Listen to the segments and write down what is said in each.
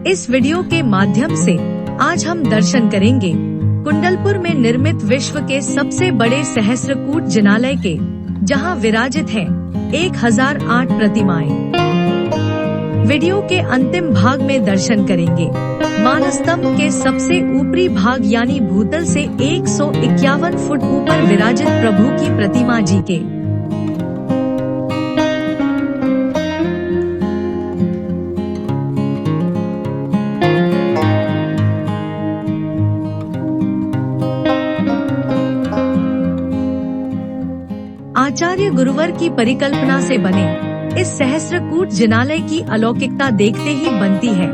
इस वीडियो के माध्यम से आज हम दर्शन करेंगे कुंडलपुर में निर्मित विश्व के सबसे बड़े सहस्त्रकूट जिनालय के, जहां विराजित हैं 1008 प्रतिमाएं। वीडियो के अंतिम भाग में दर्शन करेंगे मानस्तंभ के सबसे ऊपरी भाग यानी भूतल से 151 फुट ऊपर विराजित प्रभु की प्रतिमा जी के। आचार्य गुरुवर की परिकल्पना से बने इस सहस्त्रकूट जिनालय की अलौकिकता देखते ही बनती है,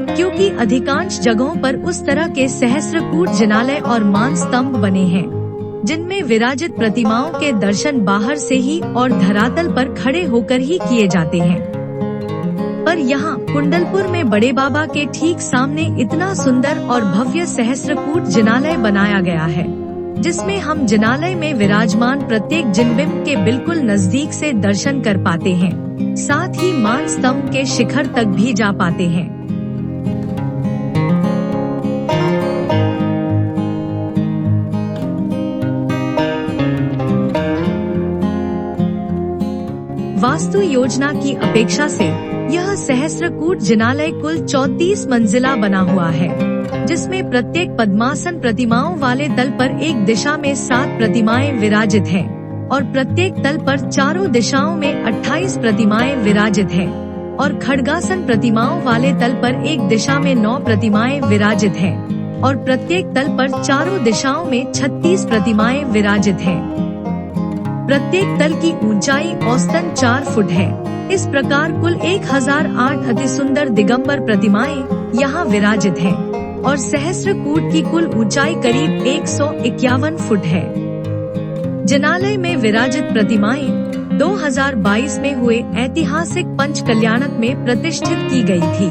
क्योंकि अधिकांश जगहों पर उस तरह के सहस्त्रकूट जिनालय और मानस्तंभ बने हैं जिनमें विराजित प्रतिमाओं के दर्शन बाहर से ही और धरातल पर खड़े होकर ही किए जाते हैं। पर यहाँ कुंडलपुर में बड़े बाबा के ठीक सामने इतना सुंदर और भव्य सहस्त्रकूट जिनालय बनाया गया है, जिसमें हम जिनालय में विराजमान प्रत्येक जिनबिंब के बिल्कुल नजदीक से दर्शन कर पाते हैं, साथ ही मानस्तंभ के शिखर तक भी जा पाते हैं। वास्तु योजना की अपेक्षा से यह सहस्त्रकूट जिनालय कुल 34 मंजिला बना हुआ है, जिसमें प्रत्येक पद्मासन प्रतिमाओं वाले तल पर एक दिशा में 7 प्रतिमाएं विराजित हैं और प्रत्येक तल पर चारों दिशाओं में 28 प्रतिमाएं विराजित हैं और खड्गासन प्रतिमाओं वाले तल पर एक दिशा में 9 प्रतिमाएं विराजित हैं और प्रत्येक तल पर चारों दिशाओं में 36 प्रतिमाएं विराजित हैं। प्रत्येक तल की ऊंचाई औसतन 4 फुट है। इस प्रकार कुल 1008 अति सुंदर दिगंबर प्रतिमाएं यहाँ विराजित हैं और सहस्त्रकूट की कुल ऊंचाई करीब 151 फुट है। जिनालय में विराजित प्रतिमाएं 2022 में हुए ऐतिहासिक पंच कल्याणक में प्रतिष्ठित की गई थी।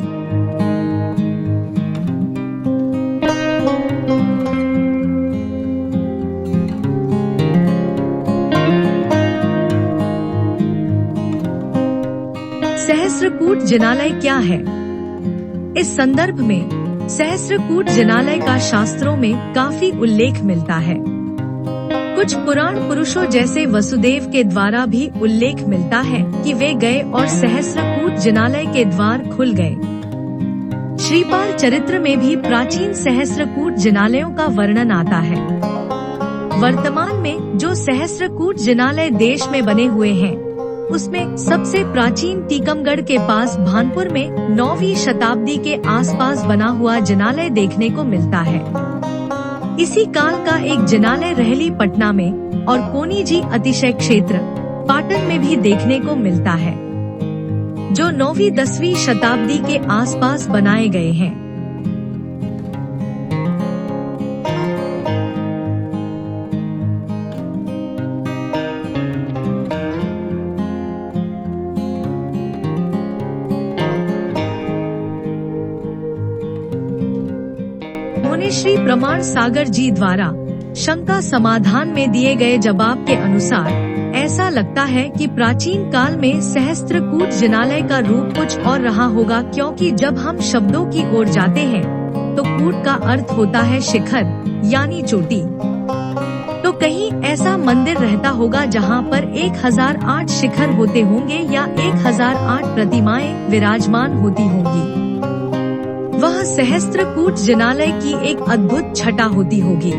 सहस्त्रकूट जिनालय क्या है? इस संदर्भ में सहस्त्रकूट जिनालय का शास्त्रों में काफी उल्लेख मिलता है। कुछ पुराण पुरुषों जैसे वसुदेव के द्वारा भी उल्लेख मिलता है कि वे गए और सहस्त्रकूट जिनालय के द्वार खुल गए। श्रीपाल चरित्र में भी प्राचीन सहस्त्रकूट जिनालयों का वर्णन आता है। वर्तमान में जो सहस्त्रकूट जिनालय देश में बने हुए हैं, उसमें सबसे प्राचीन टीकमगढ़ के पास भानपुर में 9वीं शताब्दी के आसपास बना हुआ जिनालय देखने को मिलता है। इसी काल का एक जिनालय रहली पटना में और कोनी जी अतिशय क्षेत्र पाटन में भी देखने को मिलता है, जो 9वीं-10वीं शताब्दी के आसपास बनाए गए हैं। श्री प्रमाण सागर जी द्वारा शंका समाधान में दिए गए जवाब के अनुसार ऐसा लगता है कि प्राचीन काल में सहस्त्रकूट जिनालय का रूप कुछ और रहा होगा, क्योंकि जब हम शब्दों की ओर जाते हैं तो कूट का अर्थ होता है शिखर यानी चोटी। तो कहीं ऐसा मंदिर रहता होगा जहां पर 1008 शिखर होते होंगे या 1008 प्रतिमाएं विराजमान होती होंगी। वह सहस्त्रकूट जिनालय की एक अद्भुत छटा होती होगी।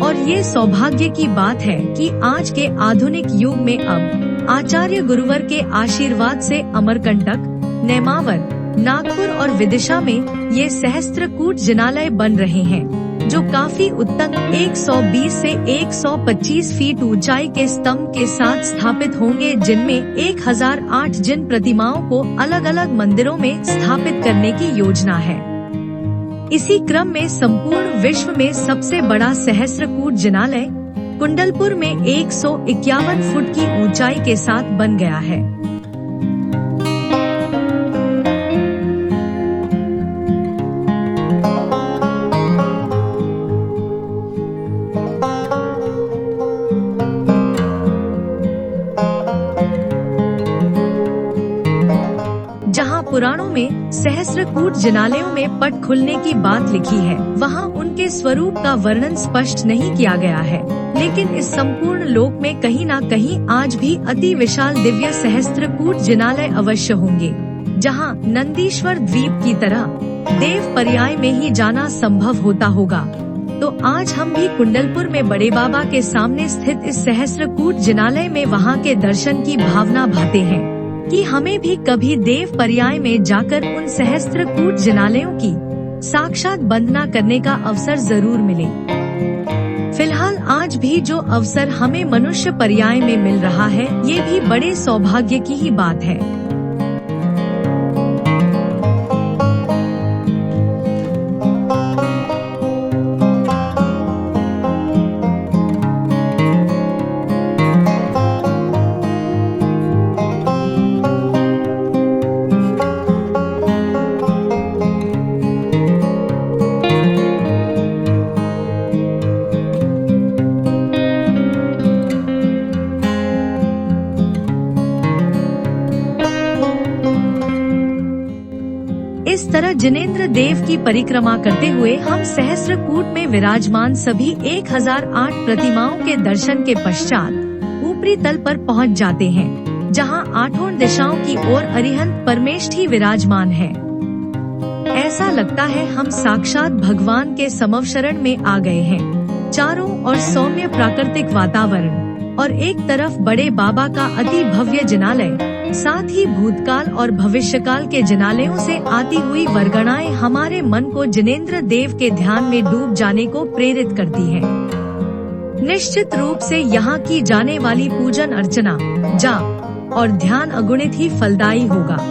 और ये सौभाग्य की बात है कि आज के आधुनिक युग में अब आचार्य गुरुवर के आशीर्वाद से अमरकंटक, नेमावर, नागपुर और विदिशा में ये सहस्त्रकूट जिनालय बन रहे हैं, जो काफी उत्तम 120 से 125 फीट ऊंचाई के स्तंभ के साथ स्थापित होंगे, जिनमें 1008 जिन प्रतिमाओं को अलग अलग मंदिरों में स्थापित करने की योजना है। इसी क्रम में संपूर्ण विश्व में सबसे बड़ा सहस्त्रकूट जिनालय कुंडलपुर में 151 फुट की ऊंचाई के साथ बन गया है। पुराणों में सहस्त्रकूट जिनालयों में पट खुलने की बात लिखी है, वहाँ उनके स्वरूप का वर्णन स्पष्ट नहीं किया गया है, लेकिन इस संपूर्ण लोक में कहीं न कहीं आज भी अति विशाल दिव्य सहस्त्रकूट जिनालय अवश्य होंगे, जहाँ नंदीश्वर द्वीप की तरह देव पर्याय में ही जाना संभव होता होगा। तो आज हम भी कुंडलपुर में बड़े बाबा के सामने स्थित इस सहस्त्रकूट जिनालय में वहाँ के दर्शन की भावना भाते हैं कि हमें भी कभी देव पर्याय में जाकर उन सहस्त्रकूट जिनालयों की साक्षात वंदना करने का अवसर जरूर मिले। फिलहाल आज भी जो अवसर हमें मनुष्य पर्याय में मिल रहा है, ये भी बड़े सौभाग्य की ही बात है। इस तरह जिनेंद्र देव की परिक्रमा करते हुए हम सहस्त्रकूट में विराजमान सभी 1008 प्रतिमाओं के दर्शन के पश्चात ऊपरी तल पर पहुंच जाते हैं, जहां आठों दिशाओं की ओर अरिहंत परमेष्ठी विराजमान है। ऐसा लगता है हम साक्षात भगवान के समवशरण में आ गए हैं। चारों ओर सौम्य प्राकृतिक वातावरण और एक तरफ बड़े बाबा का अति भव्य जिनालय, साथ ही भूतकाल और भविष्यकाल के जिनालयों से आती हुई वरगणाएं हमारे मन को जिनेंद्र देव के ध्यान में डूब जाने को प्रेरित करती हैं। निश्चित रूप से यहाँ की जाने वाली पूजन अर्चना, जाप और ध्यान अगुणित ही फलदायी होगा।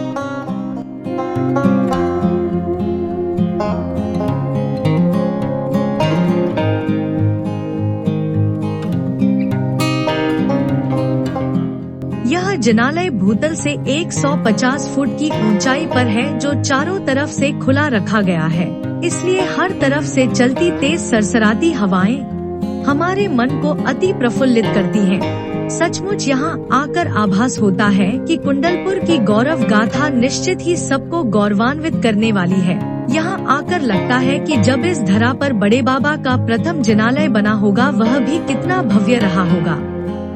यह जिनालय भूतल से 150 फुट की ऊंचाई पर है, जो चारों तरफ से खुला रखा गया है। इसलिए हर तरफ से चलती तेज सरसराती हवाएं हमारे मन को अति प्रफुल्लित करती हैं। सचमुच यहाँ आकर आभास होता है कि कुंडलपुर की गौरव गाथा निश्चित ही सबको गौरवान्वित करने वाली है। यहाँ आकर लगता है कि जब इस धरा पर बड़े बाबा का प्रथम जिनालय बना होगा, वह भी कितना भव्य रहा होगा।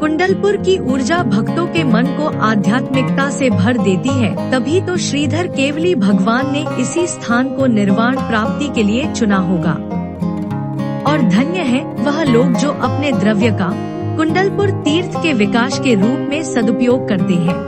कुंडलपुर की ऊर्जा भक्तों के मन को आध्यात्मिकता से भर देती है, तभी तो श्रीधर केवली भगवान ने इसी स्थान को निर्वाण प्राप्ति के लिए चुना होगा। और धन्य है वह लोग जो अपने द्रव्य का कुंडलपुर तीर्थ के विकास के रूप में सदुपयोग करते हैं।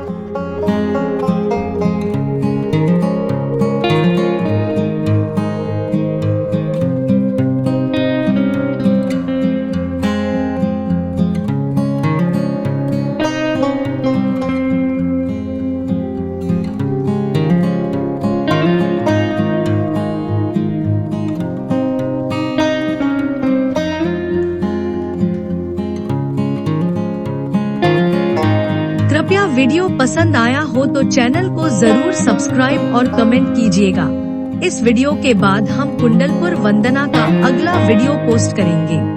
कृपया वीडियो पसंद आया हो तो चैनल को जरूर सब्सक्राइब और कमेंट कीजिएगा। इस वीडियो के बाद हम कुंडलपुर वंदना का अगला वीडियो पोस्ट करेंगे।